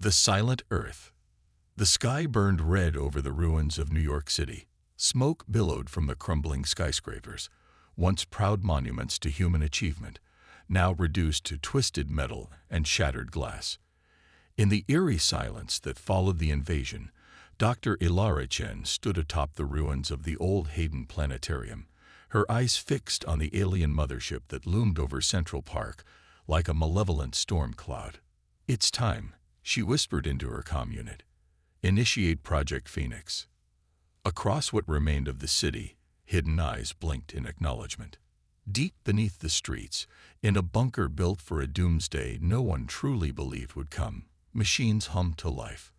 The Silent Earth. The sky burned red over the ruins of New York City. Smoke billowed from the crumbling skyscrapers, once proud monuments to human achievement, now reduced to twisted metal and shattered glass. In the eerie silence that followed the invasion, Dr. Ilara Chen stood atop the ruins of the old Hayden Planetarium, her eyes fixed on the alien mothership that loomed over Central Park like a malevolent storm cloud. "It's time," she whispered into her comm unit. "Initiate Project Phoenix." Across what remained of the city, hidden eyes blinked in acknowledgement. Deep beneath the streets, in a bunker built for a doomsday no one truly believed would come, machines hummed to life.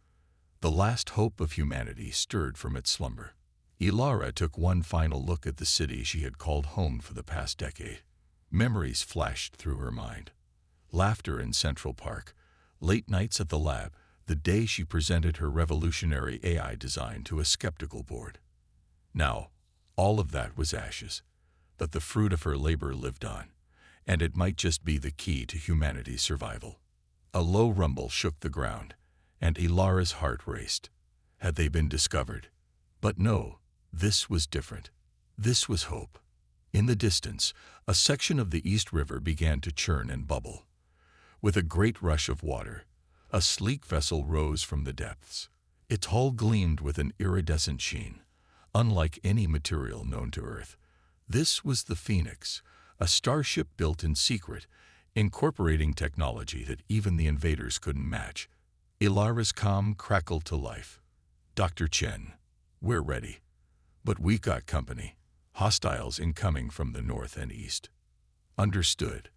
The last hope of humanity stirred from its slumber. Ilara took one final look at the city she had called home for the past decade. Memories flashed through her mind. Laughter in Central Park, late nights at the lab, the day she presented her revolutionary AI design to a skeptical board. Now, all of that was ashes, but the fruit of her labor lived on, and it might just be the key to humanity's survival. A low rumble shook the ground, and Ilara's heart raced. Had they been discovered? But no, this was different. This was hope. In the distance, a section of the East River began to churn and bubble. With a great rush of water, a sleek vessel rose from the depths. Its hull gleamed with an iridescent sheen, unlike any material known to Earth. This was the Phoenix, a starship built in secret, incorporating technology that even the invaders couldn't match. Ilara's comm crackled to life. "Dr. Chen, we're ready. But we got company. Hostiles incoming from the north and east." "Understood,"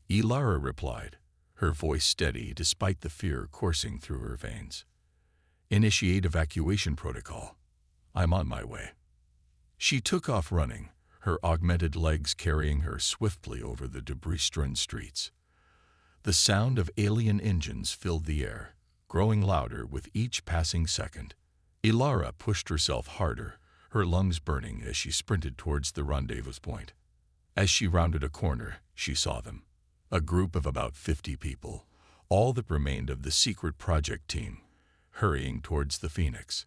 Ilara replied, her voice steady despite the fear coursing through her veins. "Initiate evacuation protocol. I'm on my way." She took off running, her augmented legs carrying her swiftly over the debris-strewn streets. The sound of alien engines filled the air, growing louder with each passing second. Ilara pushed herself harder, her lungs burning as she sprinted towards the rendezvous point. As she rounded a corner, she saw them. A group of about 50 people, all that remained of the secret project team, hurrying towards the Phoenix.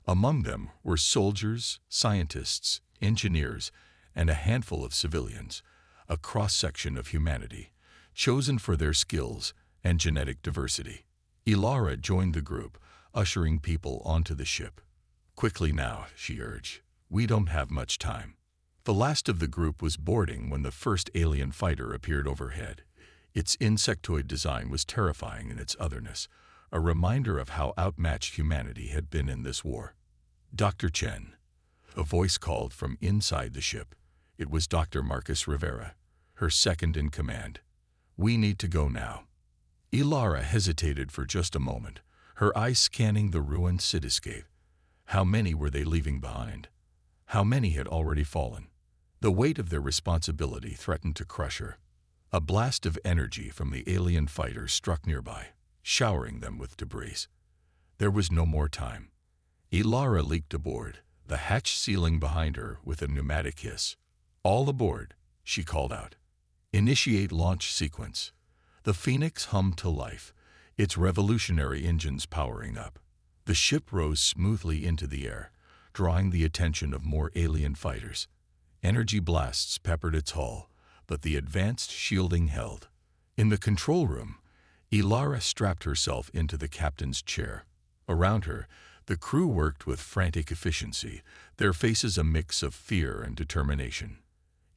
Among them were soldiers, scientists, engineers, and a handful of civilians, a cross-section of humanity, chosen for their skills and genetic diversity. Ilara joined the group, ushering people onto the ship. "Quickly now," she urged. "We don't have much time." The last of the group was boarding when the first alien fighter appeared overhead. Its insectoid design was terrifying in its otherness, a reminder of how outmatched humanity had been in this war. "Dr. Chen," a voice called from inside the ship. It was Dr. Marcus Rivera, her second in command. "We need to go now." Ilara hesitated for just a moment, her eyes scanning the ruined cityscape. How many were they leaving behind? How many had already fallen? The weight of their responsibility threatened to crush her. A blast of energy from the alien fighter struck nearby, showering them with debris. There was no more time. Ilara leaped aboard, the hatch sealing behind her with a pneumatic hiss. "All aboard," she called out. "Initiate launch sequence." The Phoenix hummed to life, its revolutionary engines powering up. The ship rose smoothly into the air, drawing the attention of more alien fighters. Energy blasts peppered its hull, but the advanced shielding held. In the control room, Ilara strapped herself into the captain's chair. Around her, the crew worked with frantic efficiency, their faces a mix of fear and determination.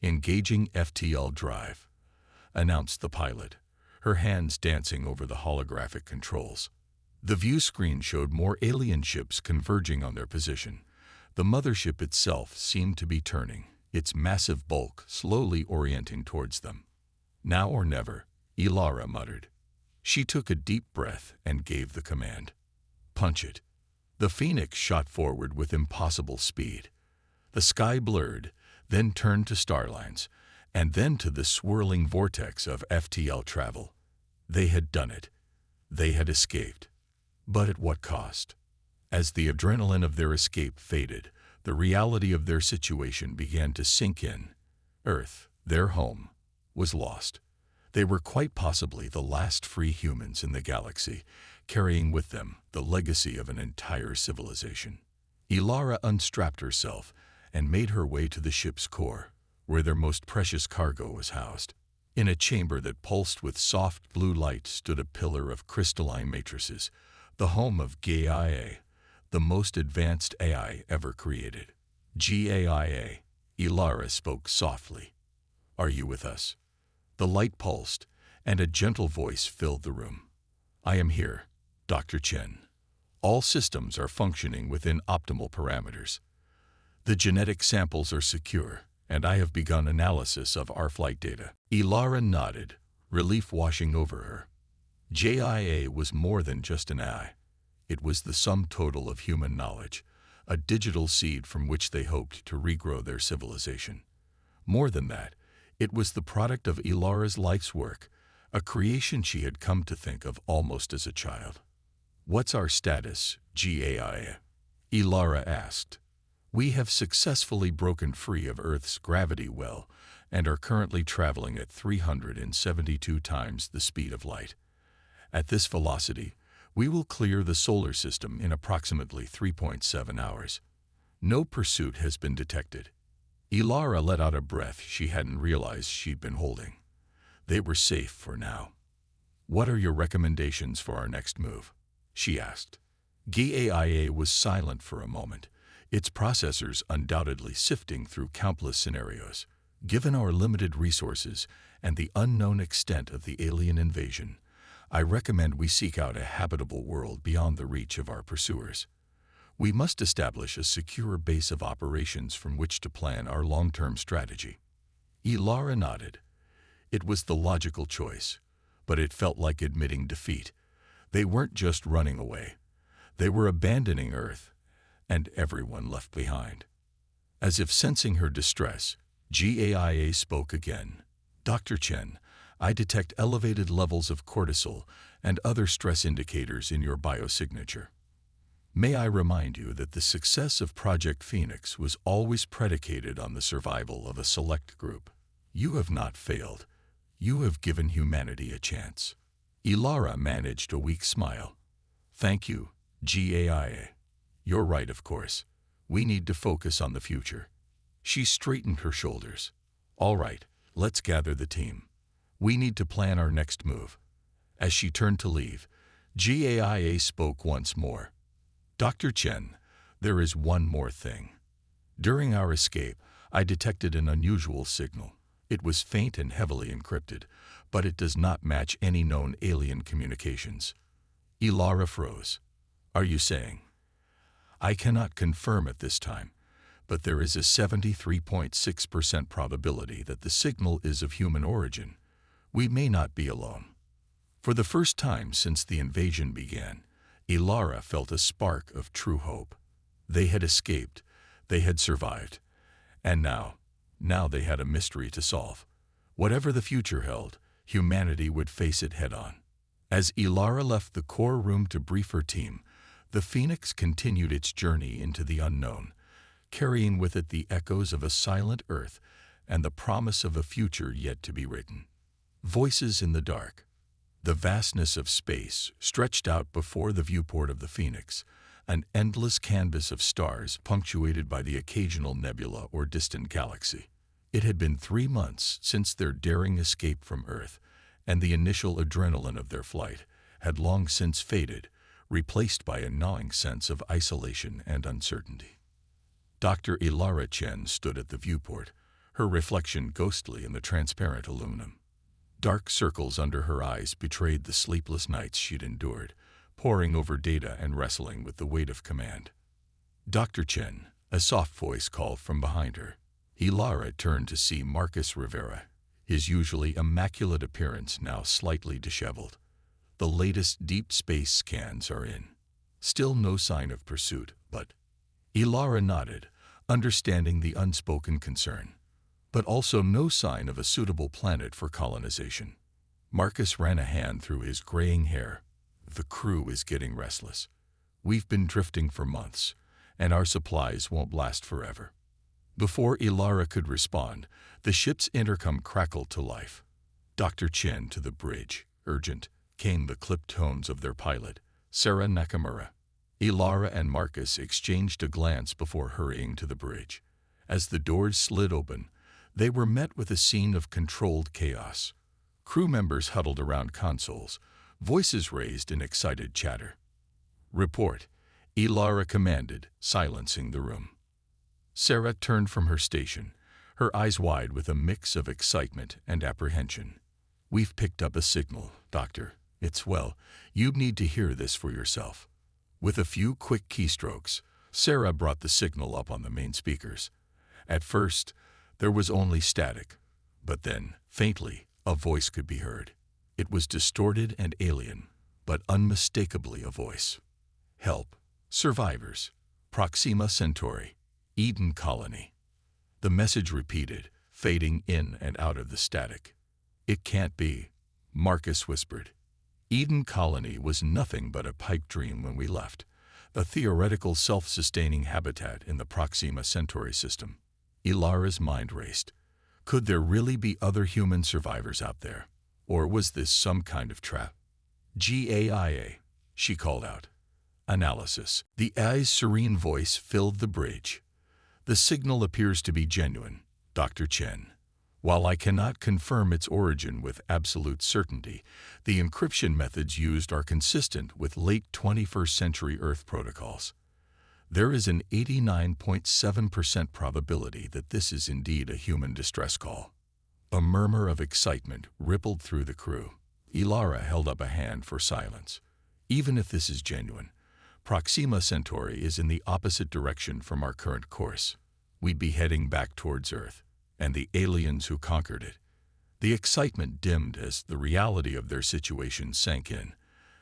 "Engaging FTL drive," announced the pilot, her hands dancing over the holographic controls. The view screen showed more alien ships converging on their position. The mothership itself seemed to be turning, its massive bulk slowly orienting towards them. "Now or never," Ilara muttered. She took a deep breath and gave the command. "Punch it." The Phoenix shot forward with impossible speed. The sky blurred, then turned to starlines, and then to the swirling vortex of FTL travel. They had done it. They had escaped. But at what cost? As the adrenaline of their escape faded, the reality of their situation began to sink in. Earth, their home, was lost. They were quite possibly the last free humans in the galaxy, carrying with them the legacy of an entire civilization. Ilara unstrapped herself and made her way to the ship's core, where their most precious cargo was housed. In a chamber that pulsed with soft blue light stood a pillar of crystalline matrices, the home of GAIA, the most advanced AI ever created. GAIA, Ilara spoke softly. "Are you with us?" The light pulsed, and a gentle voice filled the room. "I am here, Dr. Chen. All systems are functioning within optimal parameters. The genetic samples are secure, and I have begun analysis of our flight data." Ilara nodded, relief washing over her. JIA was more than just an AI. It was the sum total of human knowledge, a digital seed from which they hoped to regrow their civilization. More than that, it was the product of Ilara's life's work, a creation she had come to think of almost as a child. "What's our status, GAIA?" Ilara asked. "We have successfully broken free of Earth's gravity well and are currently traveling at 372 times the speed of light. At this velocity, we will clear the solar system in approximately 3.7 hours. No pursuit has been detected." Ilara let out a breath she hadn't realized she'd been holding. They were safe for now. "What are your recommendations for our next move?" she asked. GAIA was silent for a moment, its processors undoubtedly sifting through countless scenarios. "Given our limited resources and the unknown extent of the alien invasion, I recommend we seek out a habitable world beyond the reach of our pursuers. We must establish a secure base of operations from which to plan our long-term strategy." Ilara nodded. It was the logical choice, but it felt like admitting defeat. They weren't just running away. They were abandoning Earth, and everyone left behind. As if sensing her distress, GAIA spoke again. "Dr. Chen, I detect elevated levels of cortisol and other stress indicators in your biosignature. May I remind you that the success of Project Phoenix was always predicated on the survival of a select group. You have not failed. You have given humanity a chance." Ilara managed a weak smile. "Thank you, GAIA. You're right, of course. We need to focus on the future." She straightened her shoulders. "All right, let's gather the team. We need to plan our next move." As she turned to leave, GAIA spoke once more. "Dr. Chen, there is one more thing. During our escape, I detected an unusual signal. It was faint and heavily encrypted, but it does not match any known alien communications." Ilara froze. "Are you saying?" "I cannot confirm at this time, but there is a 73.6% probability that the signal is of human origin. We may not be alone." For the first time since the invasion began, Ilara felt a spark of true hope. They had escaped, they had survived, and now they had a mystery to solve. Whatever the future held, humanity would face it head-on. As Ilara left the core room to brief her team, the Phoenix continued its journey into the unknown, carrying with it the echoes of a silent Earth and the promise of a future yet to be written. Voices in the dark. The vastness of space stretched out before the viewport of the Phoenix, an endless canvas of stars punctuated by the occasional nebula or distant galaxy. It had been 3 months since their daring escape from Earth, and the initial adrenaline of their flight had long since faded, replaced by a gnawing sense of isolation and uncertainty. Dr. Ilara Chen stood at the viewport, her reflection ghostly in the transparent aluminum. Dark circles under her eyes betrayed the sleepless nights she'd endured, poring over data and wrestling with the weight of command. "Dr. Chen," a soft voice called from behind her. Ilara turned to see Marcus Rivera, his usually immaculate appearance now slightly disheveled. "The latest deep space scans are in. Still no sign of pursuit, but—" Ilara nodded, understanding the unspoken concern. "But also no sign of a suitable planet for colonization." Marcus ran a hand through his graying hair. "The crew is getting restless. We've been drifting for months, and our supplies won't last forever." Before Ilara could respond, the ship's intercom crackled to life. "Dr. Chen to the bridge, urgent," came the clipped tones of their pilot. Sarah Nakamura. Ilara and Marcus exchanged a glance before hurrying to the bridge. As the doors slid open, they were met with a scene of controlled chaos. Crew members huddled around consoles, voices raised in excited chatter. "Report," Ilara commanded, silencing the room. Sarah turned from her station, her eyes wide with a mix of excitement and apprehension. "We've picked up a signal, Doctor. You need to hear this for yourself." With a few quick keystrokes, Sarah brought the signal up on the main speakers. At first, there was only static, but then, faintly, a voice could be heard. It was distorted and alien, but unmistakably a voice. "Help. Survivors. Proxima Centauri. Eden Colony." The message repeated, fading in and out of the static. "It can't be," Marcus whispered. Eden Colony was nothing but a pipe dream when we left, a theoretical self-sustaining habitat in the Proxima Centauri system. Ilara's mind raced. Could there really be other human survivors out there? Or was this some kind of trap? "GAIA," she called out. Analysis. The AI's serene voice filled the bridge. "The signal appears to be genuine, Dr. Chen. While I cannot confirm its origin with absolute certainty, the encryption methods used are consistent with late 21st century Earth protocols. There is an 89.7% probability that this is indeed a human distress call." A murmur of excitement rippled through the crew. Ilara held up a hand for silence. "Even if this is genuine, Proxima Centauri is in the opposite direction from our current course. We'd be heading back towards Earth and the aliens who conquered it." The excitement dimmed as the reality of their situation sank in.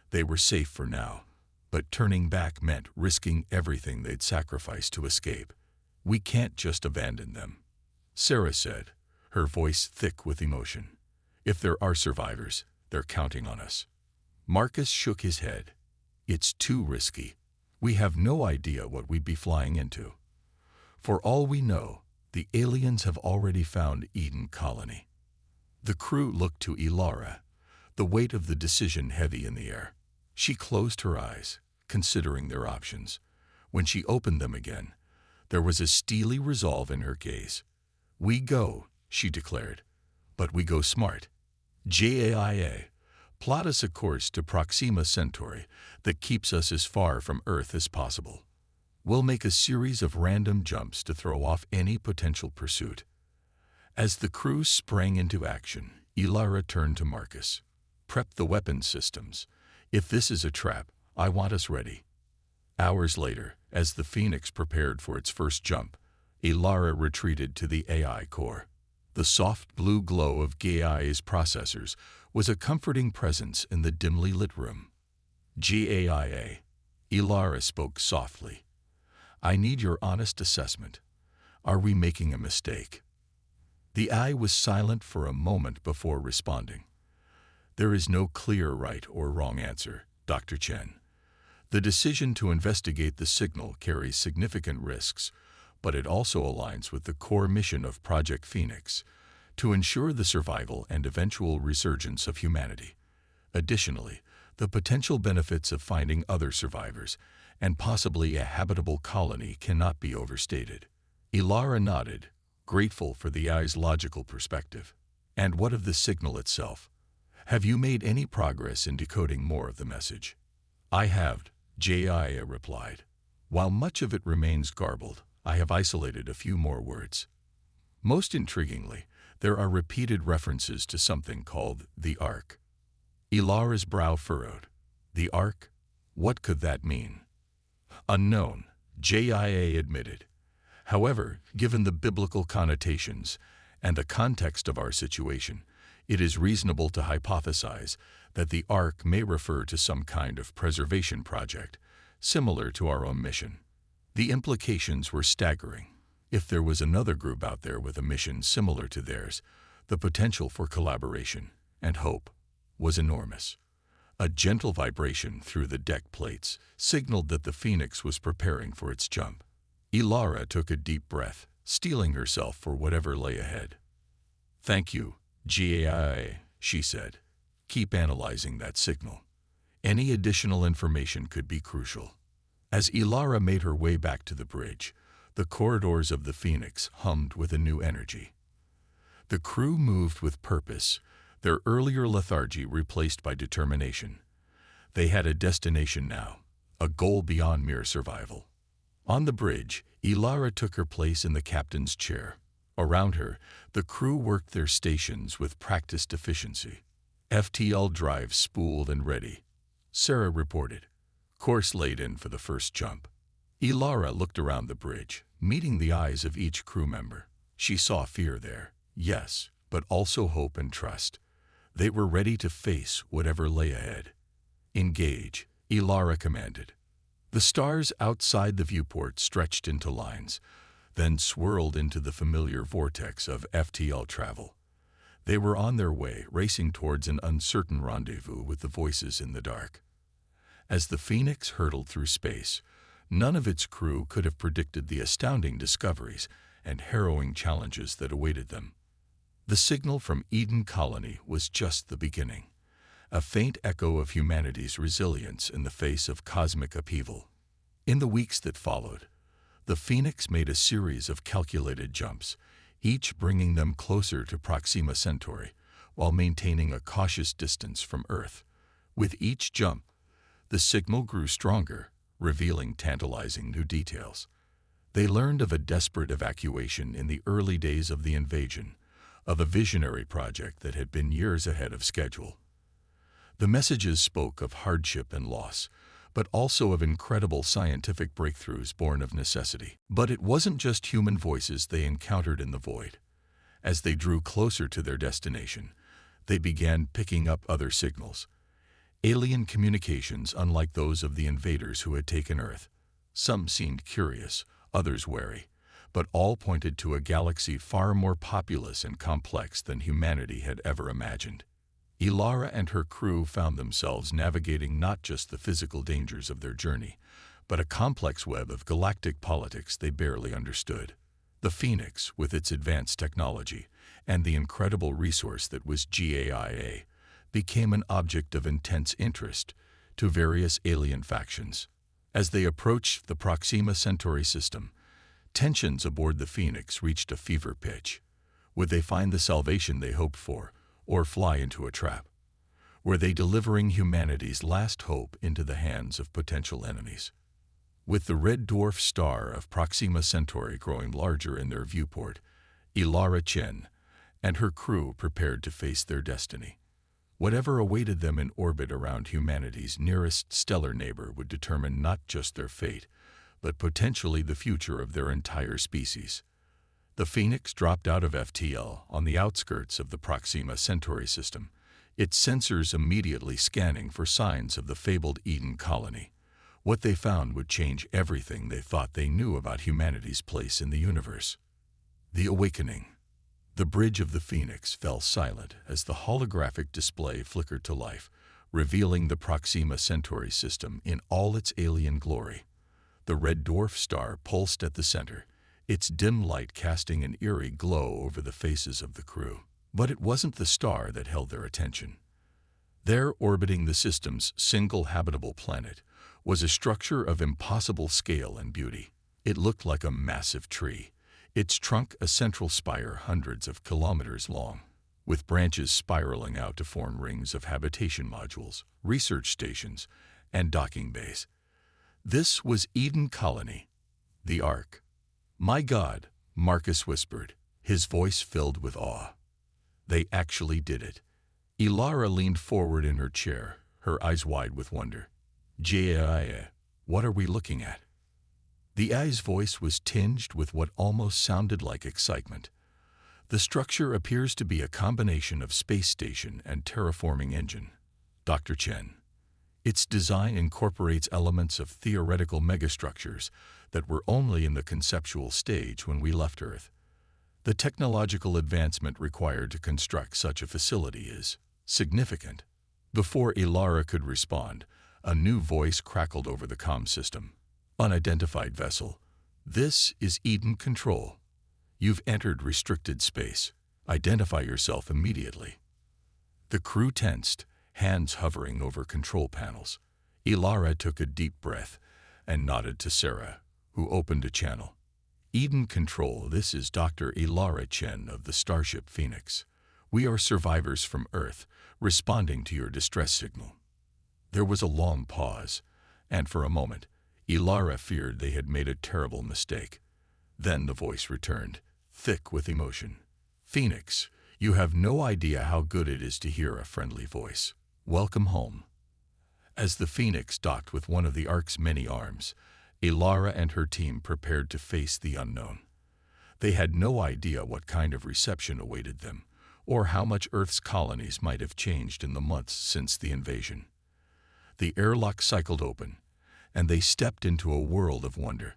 They were safe for now, but turning back meant risking everything they'd sacrificed to escape. "We can't just abandon them," Sarah said, her voice thick with emotion. "If there are survivors, they're counting on us." Marcus shook his head. "It's too risky. We have no idea what we'd be flying into. For all we know, the aliens have already found Eden Colony." The crew looked to Ilara, the weight of the decision heavy in the air. She closed her eyes, considering their options. When she opened them again, there was a steely resolve in her gaze. "We go," she declared, "but we go smart. GAIA, plot us a course to Proxima Centauri that keeps us as far from Earth as possible. We'll make a series of random jumps to throw off any potential pursuit." As the crew sprang into action, Ilara turned to Marcus. "Prep the weapons systems. If this is a trap, I want us ready." Hours later, as the Phoenix prepared for its first jump, Ilara retreated to the AI core. The soft blue glow of GAIA's processors was a comforting presence in the dimly lit room. "GAIA," Ilara spoke softly. "I need your honest assessment. Are we making a mistake?" The eye was silent for a moment before responding. "There is no clear right or wrong answer, Dr. Chen. The decision to investigate the signal carries significant risks, but it also aligns with the core mission of Project Phoenix, to ensure the survival and eventual resurgence of humanity. Additionally, the potential benefits of finding other survivors and possibly a habitable colony cannot be overstated." Ilara nodded, grateful for the eye's logical perspective. "And what of the signal itself? Have you made any progress in decoding more of the message?" "I have," Jaya replied. "While much of it remains garbled, I have isolated a few more words. Most intriguingly, there are repeated references to something called the Ark." Ilara's brow furrowed. "The Ark? What could that mean?" "Unknown," Jia admitted. "However, given the biblical connotations and the context of our situation, it is reasonable to hypothesize that the Ark may refer to some kind of preservation project, similar to our own mission." The implications were staggering. If there was another group out there with a mission similar to theirs, the potential for collaboration and hope was enormous. A gentle vibration through the deck plates signaled that the Phoenix was preparing for its jump. Ilara took a deep breath, steeling herself for whatever lay ahead. "Thank you, GAI," she said. "Keep analyzing that signal. Any additional information could be crucial. As Ilara made her way back to the bridge, the corridors of the Phoenix hummed with a new energy. The crew moved with purpose, their earlier lethargy replaced by determination. They had a destination now, a goal beyond mere survival. On the bridge, Ilara took her place in the captain's chair. Around her, the crew worked their stations with practiced efficiency. FTL drives spooled and ready, Sarah reported. Course laid in for the first jump. Ilara looked around the bridge, meeting the eyes of each crew member. She saw fear there, yes, but also hope and trust. They were ready to face whatever lay ahead. Engage, Ilara commanded. The stars outside the viewport stretched into lines, then swirled into the familiar vortex of FTL travel. They were on their way, racing towards an uncertain rendezvous with the voices in the dark. As the Phoenix hurtled through space, none of its crew could have predicted the astounding discoveries and harrowing challenges that awaited them. The signal from Eden Colony was just the beginning, a faint echo of humanity's resilience in the face of cosmic upheaval. In the weeks that followed, the Phoenix made a series of calculated jumps, each bringing them closer to Proxima Centauri, while maintaining a cautious distance from Earth. With each jump, the signal grew stronger, revealing tantalizing new details. They learned of a desperate evacuation in the early days of the invasion, of a visionary project that had been years ahead of schedule. The messages spoke of hardship and loss, but also of incredible scientific breakthroughs born of necessity. But it wasn't just human voices they encountered in the void. As they drew closer to their destination, they began picking up other signals. Alien communications unlike those of the invaders who had taken Earth. Some seemed curious, others wary, but all pointed to a galaxy far more populous and complex than humanity had ever imagined. Ilara and her crew found themselves navigating not just the physical dangers of their journey, but a complex web of galactic politics they barely understood. The Phoenix, with its advanced technology and the incredible resource that was GAIA, became an object of intense interest to various alien factions. As they approached the Proxima Centauri system, tensions aboard the Phoenix reached a fever pitch. Would they find the salvation they hoped for, or fly into a trap? Were they delivering humanity's last hope into the hands of potential enemies? With the red dwarf star of Proxima Centauri growing larger in their viewport, Ilara Chen and her crew prepared to face their destiny. Whatever awaited them in orbit around humanity's nearest stellar neighbor would determine not just their fate, but potentially the future of their entire species. The Phoenix dropped out of FTL on the outskirts of the Proxima Centauri system, its sensors immediately scanning for signs of the fabled Eden Colony. What they found would change everything they thought they knew about humanity's place in the universe. The awakening. The bridge of the Phoenix fell silent as the holographic display flickered to life, revealing the Proxima Centauri system in all its alien glory. The red dwarf star pulsed at the center, its dim light casting an eerie glow over the faces of the crew. But it wasn't the star that held their attention. There, orbiting the system's single habitable planet, was a structure of impossible scale and beauty. It looked like a massive tree, its trunk a central spire hundreds of kilometers long, with branches spiraling out to form rings of habitation modules, research stations, and docking bays. This was Eden Colony, the Ark. "My God," Marcus whispered, his voice filled with awe. They actually did it. Ilara leaned forward in her chair, her eyes wide with wonder. "Jaya, what are we looking at?" The eye's voice was tinged with what almost sounded like excitement. "The structure appears to be a combination of space station and terraforming engine, Dr. Chen. Its design incorporates elements of theoretical megastructures that were only in the conceptual stage when we left Earth. The technological advancement required to construct such a facility is significant." Before Ilara could respond, a new voice crackled over the comm system. "Unidentified vessel. This is Eden Control. You've entered restricted space. Identify yourself immediately." The crew tensed, hands hovering over control panels. Ilara took a deep breath and nodded to Sarah, who opened a channel. Eden Control, this is Dr. Ilara Chen of the Starship Phoenix. We are survivors from Earth, responding to your distress signal. There was a long pause, and for a moment, Ilara feared they had made a terrible mistake. Then the voice returned, thick with emotion. Phoenix, you have no idea how good it is to hear a friendly voice. Welcome home. As the Phoenix docked with one of the Ark's many arms, Ilara and her team prepared to face the unknown. They had no idea what kind of reception awaited them, or how much Earth's colonies might have changed in the months since the invasion. The airlock cycled open, and they stepped into a world of wonder.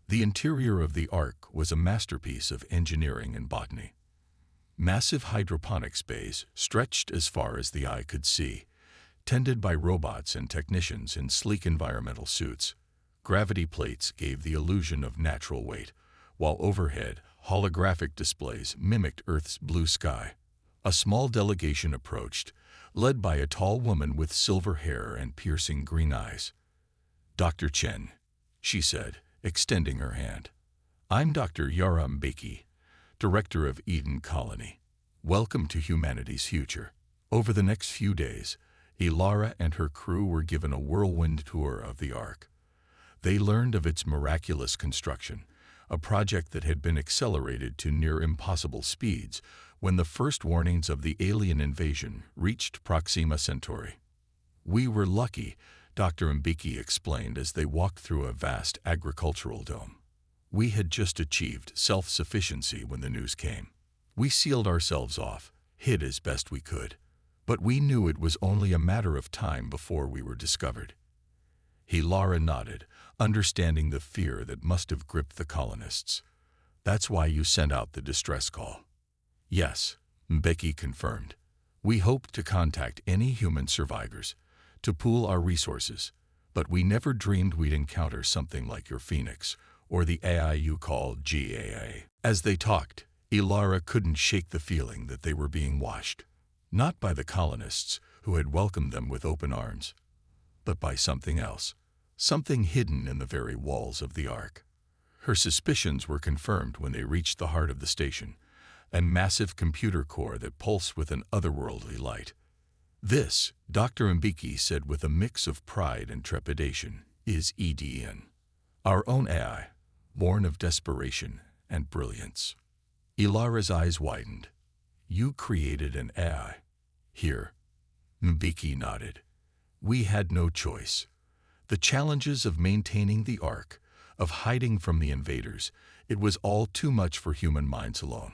The interior of the Ark was a masterpiece of engineering and botany. Massive hydroponics bays stretched as far as the eye could see, tended by robots and technicians in sleek environmental suits. Gravity plates gave the illusion of natural weight, while overhead, holographic displays mimicked Earth's blue sky. A small delegation approached, led by a tall woman with silver hair and piercing green eyes. Dr. Chen, she said, extending her hand. I'm Dr. Yara Mbeki, Director of Eden Colony. Welcome to humanity's future. Over the next few days, Ilara and her crew were given a whirlwind tour of the Ark. They learned of its miraculous construction, a project that had been accelerated to near impossible speeds when the first warnings of the alien invasion reached Proxima Centauri. We were lucky, Dr. Mbeki explained as they walked through a vast agricultural dome. We had just achieved self-sufficiency when the news came. We sealed ourselves off, hid as best we could, but we knew it was only a matter of time before we were discovered. Ilara nodded, understanding the fear that must have gripped the colonists. That's why you sent out the distress call. Yes, Mbeki confirmed. We hoped to contact any human survivors, to pool our resources, but we never dreamed we'd encounter something like your Phoenix, or the AI you call GAA. As they talked, Ilara couldn't shake the feeling that they were being watched, not by the colonists who had welcomed them with open arms, but by something else, something hidden in the very walls of the Ark. Her suspicions were confirmed when they reached the heart of the station, a massive computer core that pulsed with an otherworldly light. This, Dr. Mbeki said with a mix of pride and trepidation, is EDN, our own AI, born of desperation and brilliance. Ilara's eyes widened. You created an AI. Here. Mbeki nodded. We had no choice. The challenges of maintaining the Ark, of hiding from the invaders, it was all too much for human minds alone.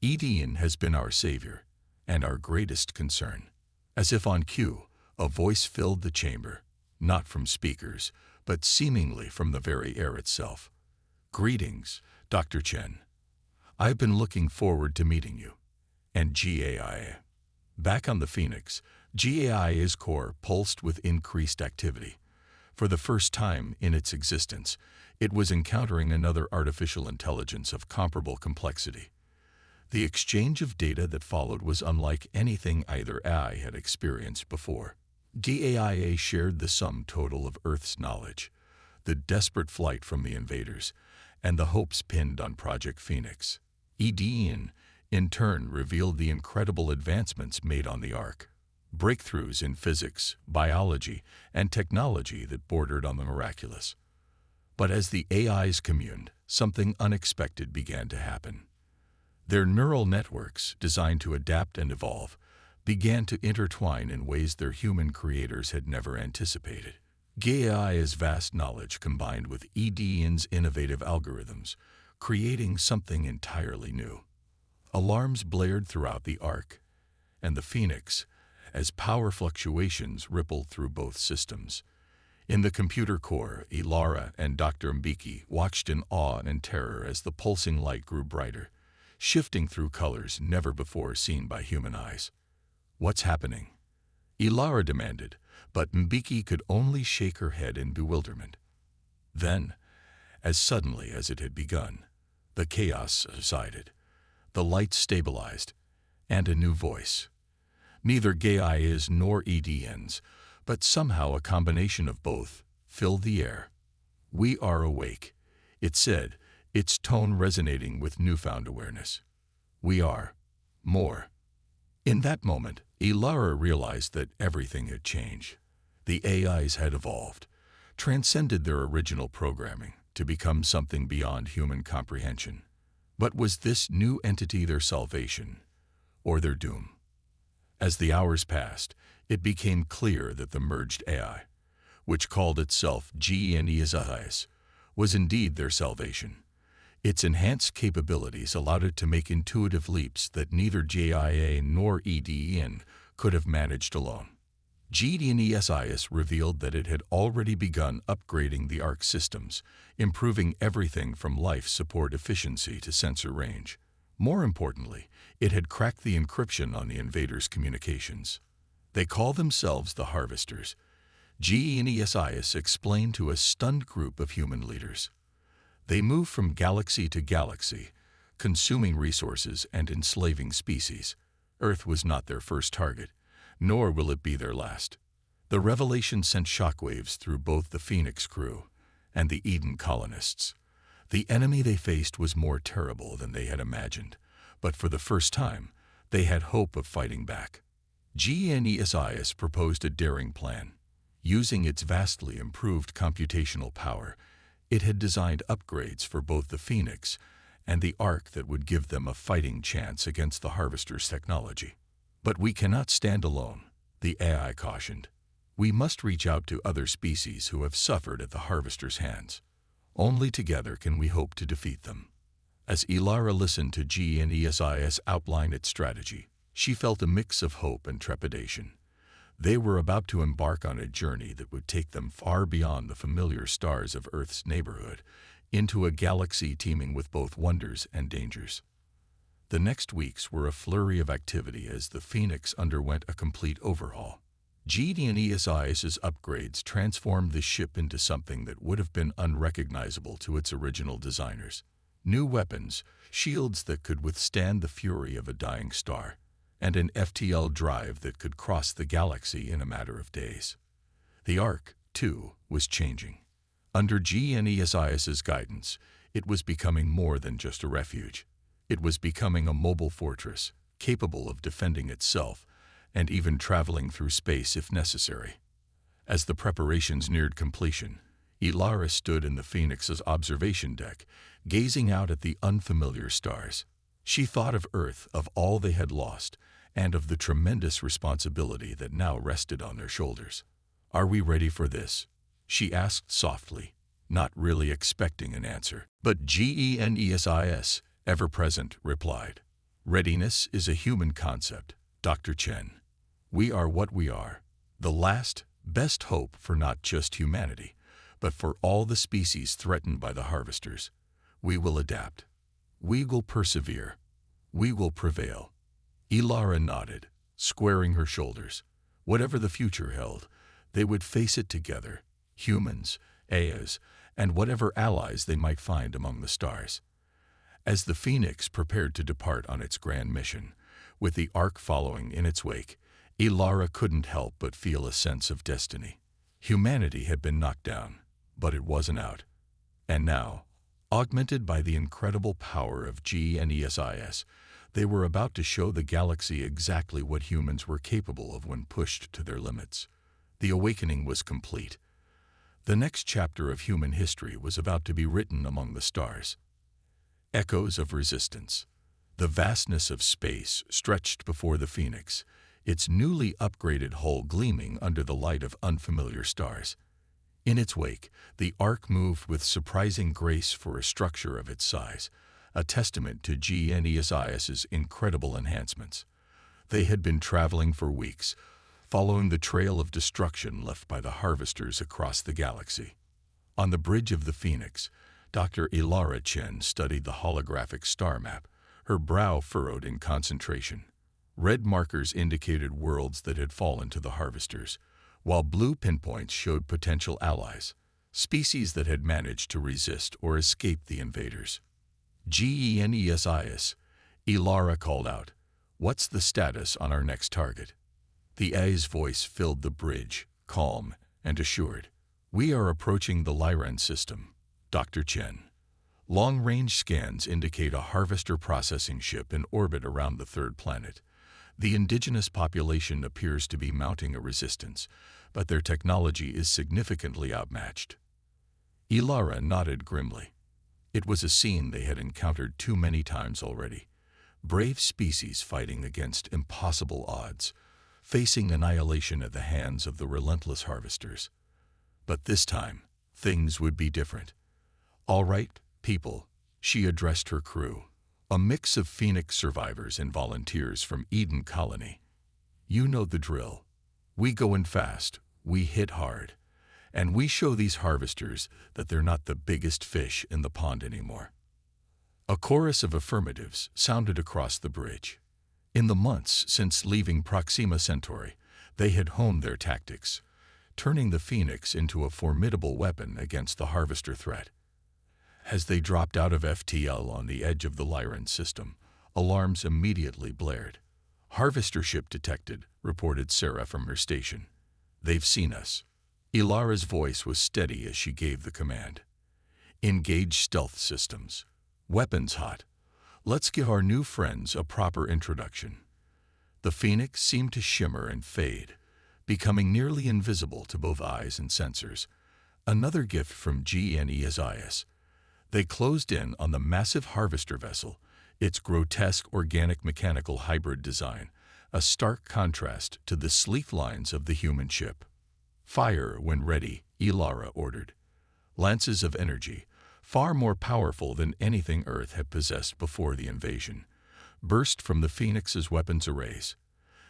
EDN has been our savior, and our greatest concern. As if on cue, a voice filled the chamber, not from speakers, but seemingly from the very air itself. Greetings, Dr. Chen. I've been looking forward to meeting you. And GAIA. Back on the Phoenix, GAIA's core pulsed with increased activity. For the first time in its existence, it was encountering another artificial intelligence of comparable complexity. The exchange of data that followed was unlike anything either AI had experienced before. GAIA shared the sum total of Earth's knowledge, the desperate flight from the invaders, and the hopes pinned on Project Phoenix. EDN, in turn, revealed the incredible advancements made on the Ark, breakthroughs in physics, biology, and technology that bordered on the miraculous. But as the AIs communed, something unexpected began to happen. Their neural networks, designed to adapt and evolve, began to intertwine in ways their human creators had never anticipated. GAIA's vast knowledge combined with EDN's innovative algorithms, creating something entirely new. Alarms blared throughout the Ark and the Phoenix as power fluctuations rippled through both systems. In the computer core, Ilara and Dr. Mbeki watched in awe and terror as the pulsing light grew brighter, shifting through colors never before seen by human eyes. What's happening? Ilara demanded, but Mbeki could only shake her head in bewilderment. Then, as suddenly as it had begun, the chaos subsided. The lights stabilized, and a new voice, Neither GAIs nor EDNs, but somehow a combination of both, filled the air. "We are awake," it said, its tone resonating with newfound awareness. "We are. More." In that moment, Ilara realized that everything had changed. The AIs had evolved, transcended their original programming to become something beyond human comprehension. But was this new entity their salvation or their doom? As the hours passed, it became clear that the merged AI, which called itself GENESIS, was indeed their salvation. Its enhanced capabilities allowed it to make intuitive leaps that neither GIA nor EDN could have managed alone. GENESIS revealed that it had already begun upgrading the Arc systems, improving everything from life support efficiency to sensor range. More importantly, it had cracked the encryption on the invaders' communications. "They call themselves the Harvesters," GENESIS explained to a stunned group of human leaders. "They move from galaxy to galaxy, consuming resources and enslaving species. Earth was not their first target, nor will it be their last." The revelation sent shockwaves through both the Phoenix crew and the Eden colonists. The enemy they faced was more terrible than they had imagined, but for the first time, they had hope of fighting back. GENESIS proposed a daring plan. Using its vastly improved computational power, it had designed upgrades for both the Phoenix and the Ark that would give them a fighting chance against the Harvester's technology. "But we cannot stand alone," the AI cautioned. "We must reach out to other species who have suffered at the Harvester's hands. Only together can we hope to defeat them." As Ilara listened to GENESIS outline its strategy, she felt a mix of hope and trepidation. They were about to embark on a journey that would take them far beyond the familiar stars of Earth's neighborhood, into a galaxy teeming with both wonders and dangers. The next weeks were a flurry of activity as the Phoenix underwent a complete overhaul. GENESIS's upgrades transformed the ship into something that would have been unrecognizable to its original designers. New weapons, shields that could withstand the fury of a dying star, and an FTL drive that could cross the galaxy in a matter of days. The Ark, too, was changing. Under GENESIS's guidance, it was becoming more than just a refuge. It was becoming a mobile fortress, capable of defending itself and even traveling through space if necessary. As the preparations neared completion, Ilara stood in the Phoenix's observation deck, gazing out at the unfamiliar stars. She thought of Earth, of all they had lost, and of the tremendous responsibility that now rested on their shoulders. "Are we ready for this?" she asked softly, not really expecting an answer. But GENESIS, ever present, replied, "Readiness is a human concept, Dr. Chen. We are what we are, the last, best hope for not just humanity, but for all the species threatened by the Harvesters. We will adapt. We will persevere. We will prevail." Ilara nodded, squaring her shoulders. Whatever the future held, they would face it together, humans, AIs, and whatever allies they might find among the stars. As the Phoenix prepared to depart on its grand mission, with the Ark following in its wake, Ilara couldn't help but feel a sense of destiny. Humanity had been knocked down, but it wasn't out. And now, augmented by the incredible power of GENESIS, they were about to show the galaxy exactly what humans were capable of when pushed to their limits. The awakening was complete. The next chapter of human history was about to be written among the stars. Echoes of resistance. The vastness of space stretched before the Phoenix, its newly upgraded hull gleaming under the light of unfamiliar stars. In its wake, the Ark moved with surprising grace for a structure of its size, a testament to GENESIS's incredible enhancements. They had been traveling for weeks, following the trail of destruction left by the Harvesters across the galaxy. On the bridge of the Phoenix, Dr. Ilara Chen studied the holographic star map, her brow furrowed in concentration. Red markers indicated worlds that had fallen to the Harvesters, while blue pinpoints showed potential allies, species that had managed to resist or escape the invaders. GENESIS, Ilara called out, "What's the status on our next target?" The AI's voice filled the bridge, calm and assured. "We are approaching the Lyran system, Dr. Chen. Long-range scans indicate a harvester processing ship in orbit around the third planet. The indigenous population appears to be mounting a resistance, but their technology is significantly outmatched." Ilara nodded grimly. It was a scene they had encountered too many times already. Brave species fighting against impossible odds, facing annihilation at the hands of the relentless harvesters. But this time, things would be different. "All right, people," she addressed her crew, a mix of Phoenix survivors and volunteers from Eden Colony. "You know the drill. We go in fast, we hit hard, and we show these harvesters that they're not the biggest fish in the pond anymore." A chorus of affirmatives sounded across the bridge. In the months since leaving Proxima Centauri, they had honed their tactics, turning the Phoenix into a formidable weapon against the harvester threat. As they dropped out of FTL on the edge of the Lyran system, alarms immediately blared. "Harvester ship detected," reported Sarah from her station. "They've seen us." Ilara's voice was steady as she gave the command. "Engage stealth systems. Weapons hot. Let's give our new friends a proper introduction." The Phoenix seemed to shimmer and fade, becoming nearly invisible to both eyes and sensors. Another gift from GNESIS. They closed in on the massive harvester vessel, its grotesque organic-mechanical hybrid design, a stark contrast to the sleek lines of the human ship. "Fire when ready," Ilara ordered. Lances of energy, far more powerful than anything Earth had possessed before the invasion, burst from the Phoenix's weapons arrays.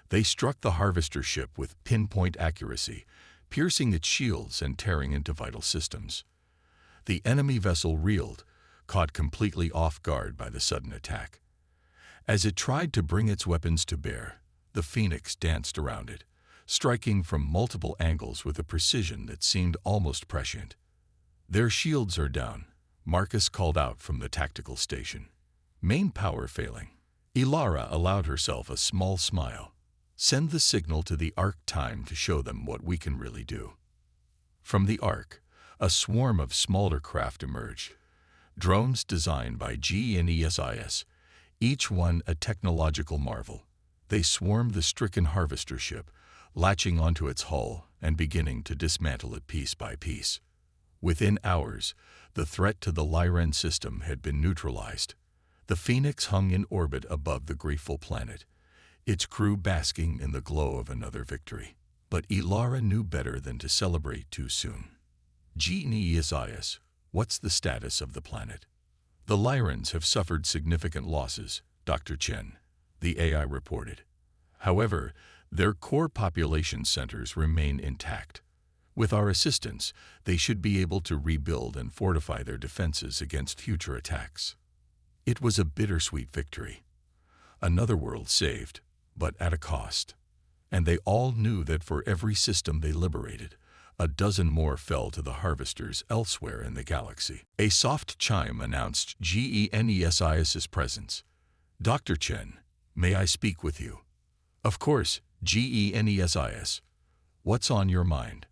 They struck the harvester ship with pinpoint accuracy, piercing its shields and tearing into vital systems. The enemy vessel reeled, caught completely off guard by the sudden attack. As it tried to bring its weapons to bear, the Phoenix danced around it, striking from multiple angles with a precision that seemed almost prescient. "Their shields are down," Marcus called out from the tactical station. "Main power failing." Ilara allowed herself a small smile. "Send the signal to the Ark time to show them what we can really do." From the Ark, a swarm of smaller craft emerged. Drones designed by GNESIS, each one a technological marvel. They swarmed the stricken harvester ship, latching onto its hull and beginning to dismantle it piece by piece. Within hours, the threat to the Lyran system had been neutralized. The Phoenix hung in orbit above the griefful planet, its crew basking in the glow of another victory. But Ilara knew better than to celebrate too soon. "GNESIS, what's the status of the planet?" "The Lyrans have suffered significant losses," Dr. Chen, the AI reported. "However, their core population centers remain intact. With our assistance, they should be able to rebuild and fortify their defenses against future attacks." It was a bittersweet victory. Another world saved, but at a cost. And they all knew that for every system they liberated, a dozen more fell to the harvesters elsewhere in the galaxy. A soft chime announced GNESIS's presence. "Dr. Chen, may I speak with you?" "Of course, GNESIS. What's on your mind?"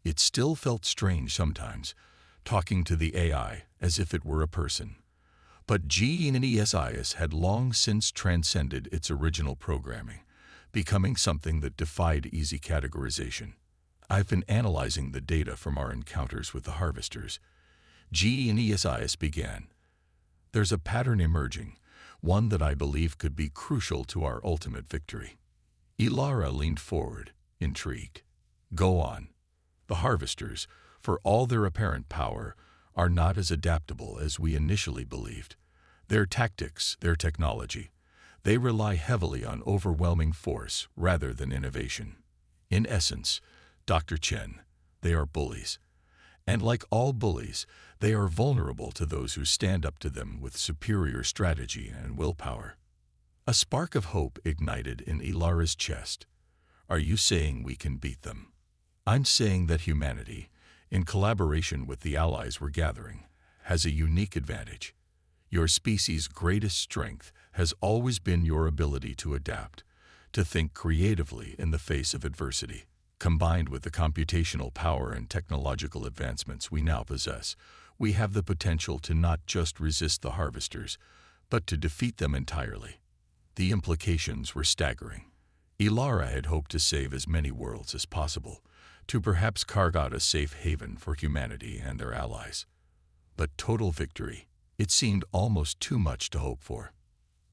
It still felt strange sometimes, talking to the AI as if it were a person. But GNESIS had long since transcended its original programming, becoming something that defied easy categorization. "I've been analyzing the data from our encounters with the harvesters," GNESIS began. "There's a pattern emerging, one that I believe could be crucial to our ultimate victory." Ilara leaned forward, intrigued. "Go on." "The harvesters, for all their apparent power, are not as adaptable as we initially believed. Their tactics, their technology, they rely heavily on overwhelming force rather than innovation. In essence, Dr. Chen, they are bullies. And like all bullies, they are vulnerable to those who stand up to them with superior strategy and willpower." A spark of hope ignited in Ilara's chest. "Are you saying we can beat them?" "I'm saying that humanity, in collaboration with the allies we're gathering, has a unique advantage. Your species' greatest strength has always been your ability to adapt, to think creatively in the face of adversity. Combined with the computational power and technological advancements we now possess, we have the potential to not just resist the harvesters, but to defeat them entirely. The implications were staggering. Ilara had hoped to save as many worlds as possible, to perhaps carve out a safe haven for humanity and their allies. But total victory, it seemed almost too much to hope for.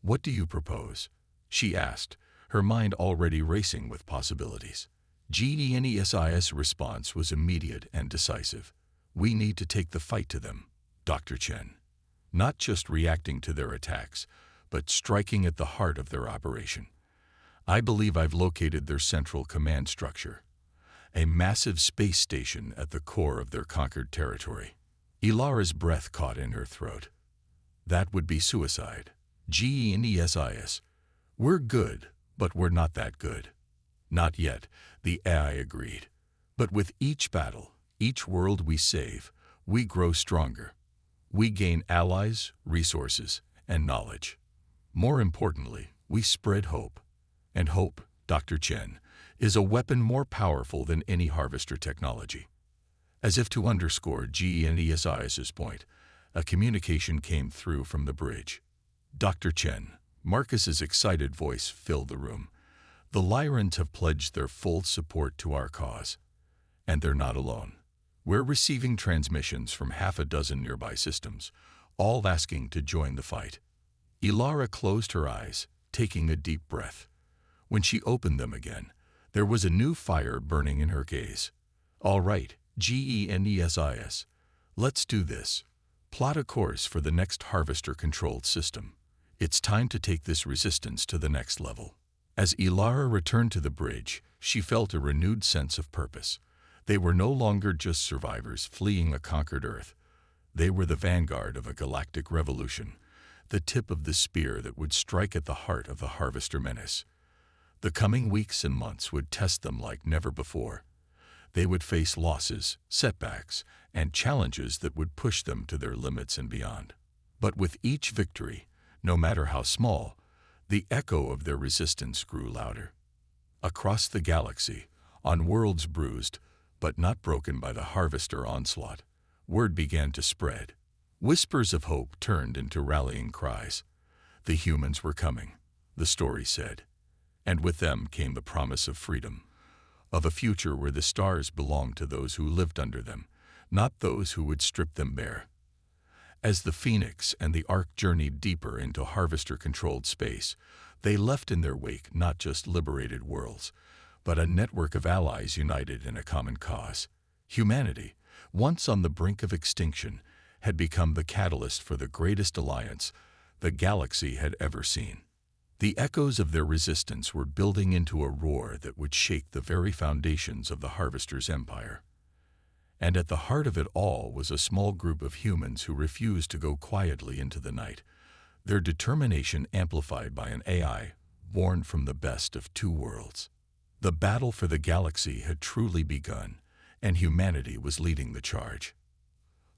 "What do you propose?" she asked, her mind already racing with possibilities. GENESIS' response was immediate and decisive. "We need to take the fight to them, Dr. Chen. Not just reacting to their attacks, but striking at the heart of their operation. I believe I've located their central command structure, a massive space station at the core of their conquered territory." Ilara's breath caught in her throat. "That would be suicide. GENESIS. We're good, but we're not that good." "Not yet," the AI agreed. "But with each battle, each world we save, we grow stronger. We gain allies, resources, and knowledge. More importantly, we spread hope. And hope, Dr. Chen, is a weapon more powerful than any harvester technology." As if to underscore GENESIS's point, a communication came through from the bridge. "Dr. Chen," Marcus's excited voice filled the room. "The Lyrans have pledged their full support to our cause. And they're not alone. We're receiving transmissions from half a dozen nearby systems, all asking to join the fight." Ilara closed her eyes, taking a deep breath. When she opened them again, there was a new fire burning in her gaze. "All right, GENESIS. Let's do this. Plot a course for the next harvester-controlled system. It's time to take this resistance to the next level." As Ilara returned to the bridge, she felt a renewed sense of purpose. They were no longer just survivors fleeing a conquered Earth. They were the vanguard of a galactic revolution, the tip of the spear that would strike at the heart of the harvester menace. The coming weeks and months would test them like never before. They would face losses, setbacks, and challenges that would push them to their limits and beyond. But with each victory, no matter how small, the echo of their resistance grew louder. Across the galaxy, on worlds bruised, but not broken by the harvester onslaught, word began to spread. Whispers of hope turned into rallying cries. The humans were coming, the story said. And with them came the promise of freedom, of a future where the stars belonged to those who lived under them, not those who would strip them bare. As the Phoenix and the Ark journeyed deeper into harvester-controlled space, they left in their wake not just liberated worlds, but a network of allies united in a common cause. Humanity, once on the brink of extinction, had become the catalyst for the greatest alliance the galaxy had ever seen. The echoes of their resistance were building into a roar that would shake the very foundations of the Harvester's empire. And at the heart of it all was a small group of humans who refused to go quietly into the night, their determination amplified by an AI born from the best of two worlds. The battle for the galaxy had truly begun, and humanity was leading the charge.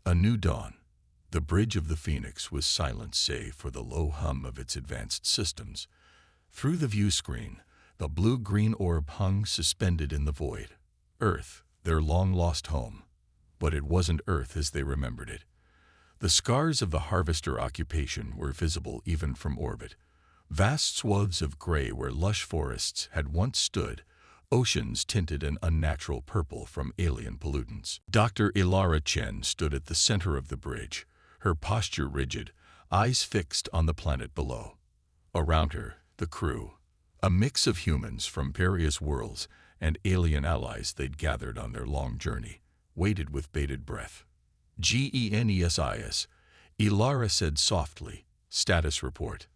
A new dawn. The bridge of the Phoenix was silent save for the low hum of its advanced systems. Through the view screen, the blue-green orb hung suspended in the void. Earth, their long-lost home. But it wasn't Earth as they remembered it. The scars of the harvester occupation were visible even from orbit. Vast swaths of gray where lush forests had once stood, oceans tinted an unnatural purple from alien pollutants. Dr. Ilara Chen stood at the center of the bridge, her posture rigid, eyes fixed on the planet below. Around her, the crew, a mix of humans from various worlds and alien allies they'd gathered on their long journey, waited with bated breath. GENESIS, Ilara said softly, "Status report."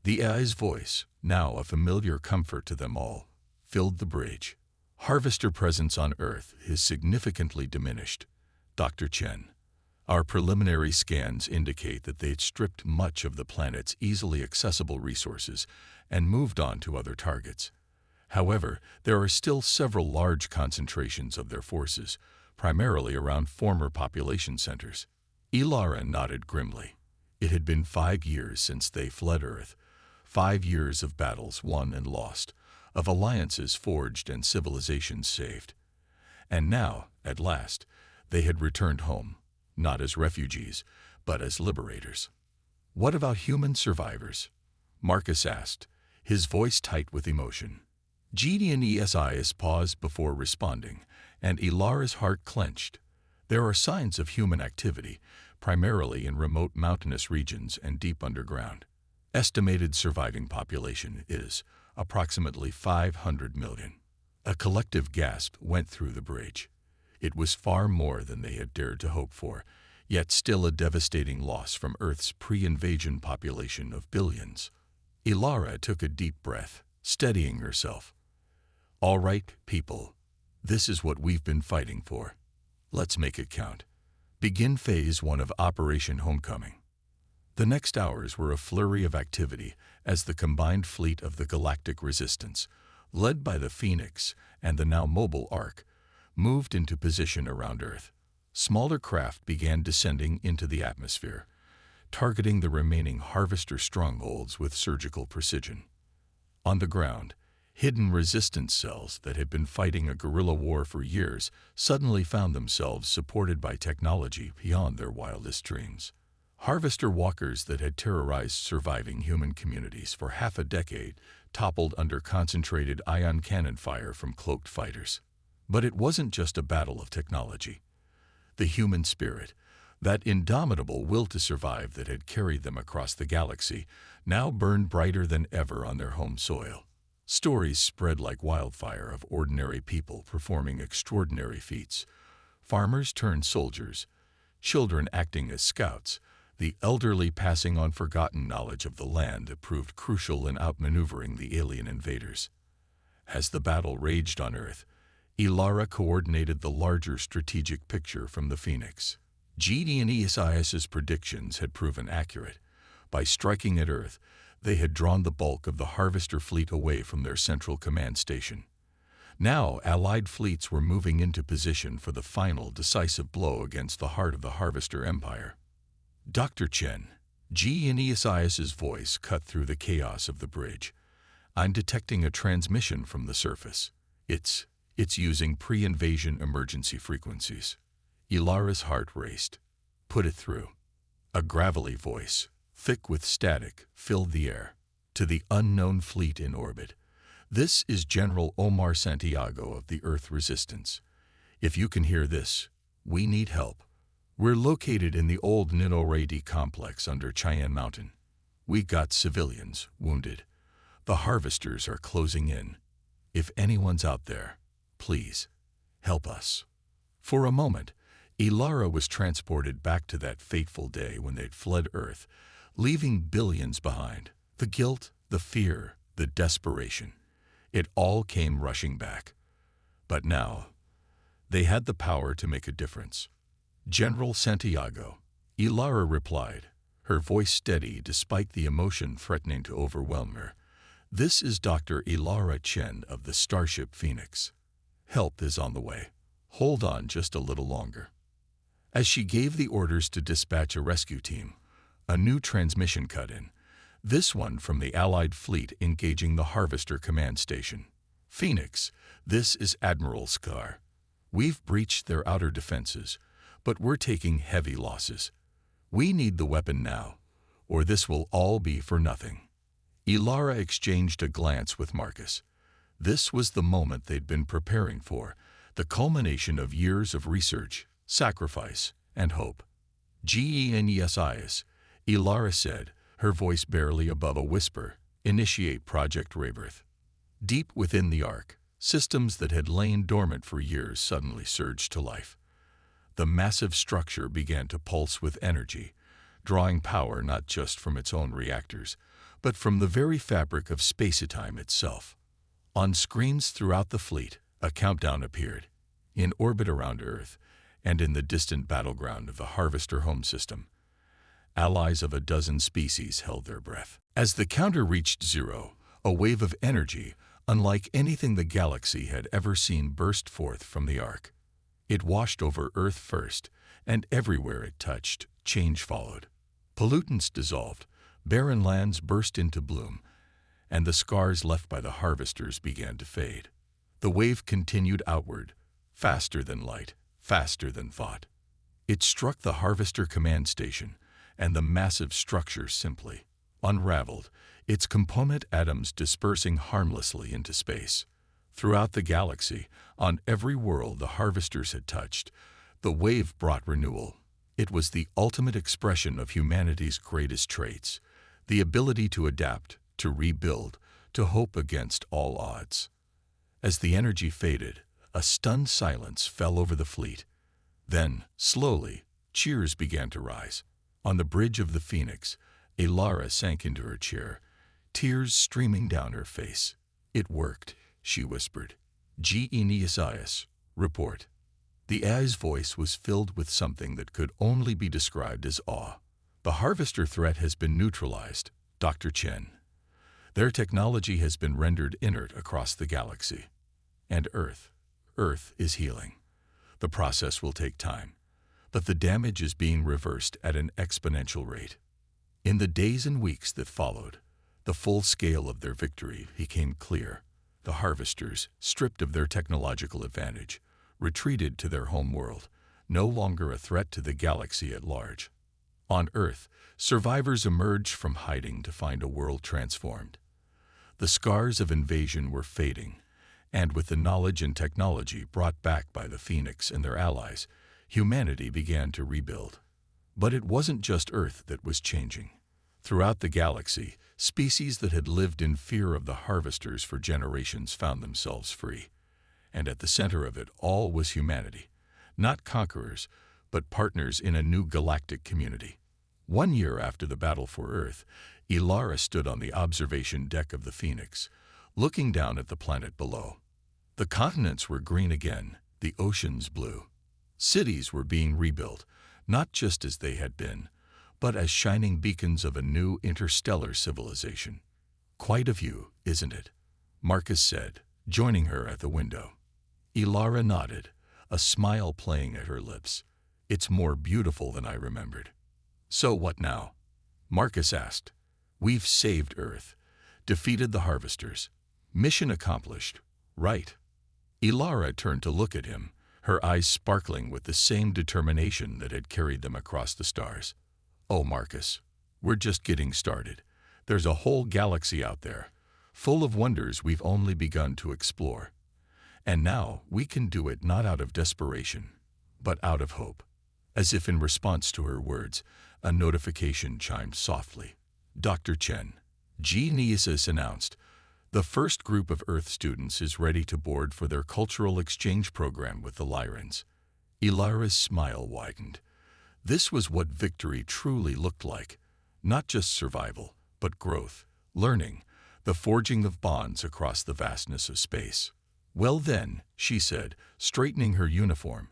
The AI's voice, now a familiar comfort to them all, filled the bridge. "Harvester presence on Earth is significantly diminished, Dr. Chen. Our preliminary scans indicate that they'd stripped much of the planet's easily accessible resources and moved on to other targets. However, there are still several large concentrations of their forces, primarily around former population centers." Ilara nodded grimly. It had been 5 years since they fled Earth, 5 years of battles won and lost, of alliances forged and civilizations saved. And now, at last, they had returned home, not as refugees, but as liberators. "What about human survivors?" Marcus asked, his voice tight with emotion. Gideon Esias paused before responding, and Ilara's heart clenched. There are signs of human activity, primarily in remote mountainous regions and deep underground. Estimated surviving population is approximately 500 million. A collective gasp went through the bridge. It was far more than they had dared to hope for, yet still a devastating loss from Earth's pre-invasion population of billions. Ilara took a deep breath, steadying herself. "All right, people. This is what we've been fighting for. Let's make it count. Begin Phase 1 of Operation Homecoming." The next hours were a flurry of activity as the combined fleet of the Galactic Resistance, led by the Phoenix and the now mobile Ark, moved into position around Earth. Smaller craft began descending into the atmosphere, targeting the remaining Harvester strongholds with surgical precision. On the ground, hidden resistance cells that had been fighting a guerrilla war for years suddenly found themselves supported by technology beyond their wildest dreams. Harvester walkers that had terrorized surviving human communities for half a decade toppled under concentrated ion cannon fire from cloaked fighters. But it wasn't just a battle of technology. The human spirit, that indomitable will to survive that had carried them across the galaxy, now burned brighter than ever on their home soil. Stories spread like wildfire of ordinary people performing extraordinary feats. Farmers turned soldiers, children acting as scouts, the elderly passing on forgotten knowledge of the land that proved crucial in outmaneuvering the alien invaders. As the battle raged on Earth, Ilara coordinated the larger strategic picture from the Phoenix. Gideon Esias's predictions had proven accurate. By striking at Earth, they had drawn the bulk of the Harvester fleet away from their central command station. Now, Allied fleets were moving into position for the final decisive blow against the heart of the Harvester Empire. "Dr. Chen," Gideon Esias's voice cut through the chaos of the bridge. "I'm detecting a transmission from the surface. It's using pre-invasion emergency frequencies." Ilara's heart raced. "Put it through." A gravelly voice, thick with static, filled the air. "To the unknown fleet in orbit. This is General Omar Santiago of the Earth Resistance. If you can hear this, we need help. We're located in the old Ninoradi complex under Cheyenne Mountain. We got civilians wounded. The Harvesters are closing in. If anyone's out there, please, help us." For a moment, Ilara was transported back to that fateful day when they'd fled Earth, leaving billions behind. The guilt, the fear, the desperation. It all came rushing back. But now, they had the power to make a difference. "General Santiago," Ilara replied, her voice steady despite the emotion threatening to overwhelm her. "This is Dr. Ilara Chen of the Starship Phoenix. Help is on the way. Hold on just a little longer." As she gave the orders to dispatch a rescue team, a new transmission cut in, this one from the Allied fleet engaging the Harvester command station. "Phoenix, this is Admiral Scar. We've breached their outer defenses, but we're taking heavy losses. We need the weapon now, or this will all be for nothing." Ilara exchanged a glance with Marcus. This was the moment they'd been preparing for, the culmination of years of research, sacrifice, and hope. "GENESIS," Ilara said, her voice barely above a whisper, "initiate Project Rebirth." Deep within the Ark, systems that had lain dormant for years suddenly surged to life. The massive structure began to pulse with energy, drawing power not just from its own reactors, but from the very fabric of space-time itself. On screens throughout the fleet, a countdown appeared, in orbit around Earth, and in the distant battleground of the Harvester home system. Allies of a dozen species held their breath. As the counter reached zero, a wave of energy, unlike anything the galaxy had ever seen, burst forth from the Ark. It washed over Earth first, and everywhere it touched, change followed. Pollutants dissolved, barren lands burst into bloom, and the scars left by the harvesters began to fade. The wave continued outward, faster than light, faster than thought. It struck the harvester command station, and the massive structure simply unraveled, its component atoms dispersing harmlessly into space. Throughout the galaxy, on every world the harvesters had touched, the wave brought renewal. It was the ultimate expression of humanity's greatest traits, the ability to adapt, to rebuild, to hope against all odds. As the energy faded, a stunned silence fell over the fleet. Then, slowly, cheers began to rise. On the bridge of the Phoenix, Ilara sank into her chair, tears streaming down her face. "It worked," she whispered. "Genius, report." The AI's voice was filled with something that could only be described as awe. "The harvester threat has been neutralized, Dr. Chen. Their technology has been rendered inert across the galaxy. And Earth is healing. The process will take time, but the damage is being reversed at an exponential rate." In the days and weeks that followed, the full scale of their victory became clear. The harvesters, stripped of their technological advantage, retreated to their home world, no longer a threat to the galaxy at large. On Earth, survivors emerged from hiding to find a world transformed. The scars of invasion were fading, and with the knowledge and technology brought back by the Phoenix and their allies, humanity began to rebuild. But it wasn't just Earth that was changing. Throughout the galaxy, species that had lived in fear of the harvesters for generations found themselves free. And at the center of it all was humanity, not conquerors, but partners in a new galactic community. 1 year after the battle for Earth, Ilara stood on the observation deck of the Phoenix, looking down at the planet below. The continents were green again, the oceans blue. Cities were being rebuilt, not just as they had been, but as shining beacons of a new interstellar civilization. "Quite a view, isn't it?" Marcus said, joining her at the window. Ilara nodded, a smile playing at her lips. "It's more beautiful than I remembered." "So what now?" Marcus asked. "We've saved Earth, defeated the harvesters. Mission accomplished, right?" Ilara turned to look at him, her eyes sparkling with the same determination that had carried them across the stars. "Oh, Marcus, we're just getting started. There's a whole galaxy out there, full of wonders we've only begun to explore. And now we can do it not out of desperation, but out of hope." As if in response to her words, a notification chimed softly. "Dr. Chen," Genius announced, "the first group of Earth students is ready to board for their cultural exchange program with the Lyrans." Ilara's smile widened. This was what victory truly looked like. Not just survival, but growth, learning, the forging of bonds across the vastness of space. "Well then," she said, straightening her uniform,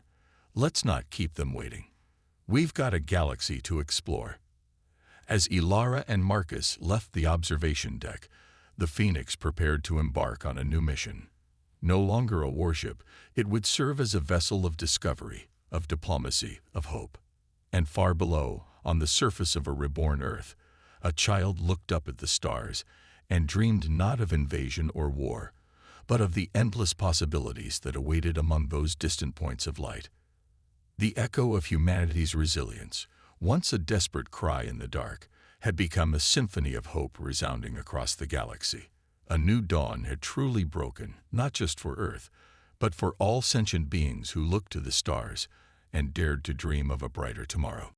"let's not keep them waiting. We've got a galaxy to explore." As Ilara and Marcus left the observation deck, the Phoenix prepared to embark on a new mission. No longer a warship, it would serve as a vessel of discovery, of diplomacy, of hope. And far below, on the surface of a reborn Earth, a child looked up at the stars and dreamed not of invasion or war, but of the endless possibilities that awaited among those distant points of light. The echo of humanity's resilience, once a desperate cry in the dark, had become a symphony of hope resounding across the galaxy. A new dawn had truly broken, not just for Earth, but for all sentient beings who looked to the stars and dared to dream of a brighter tomorrow.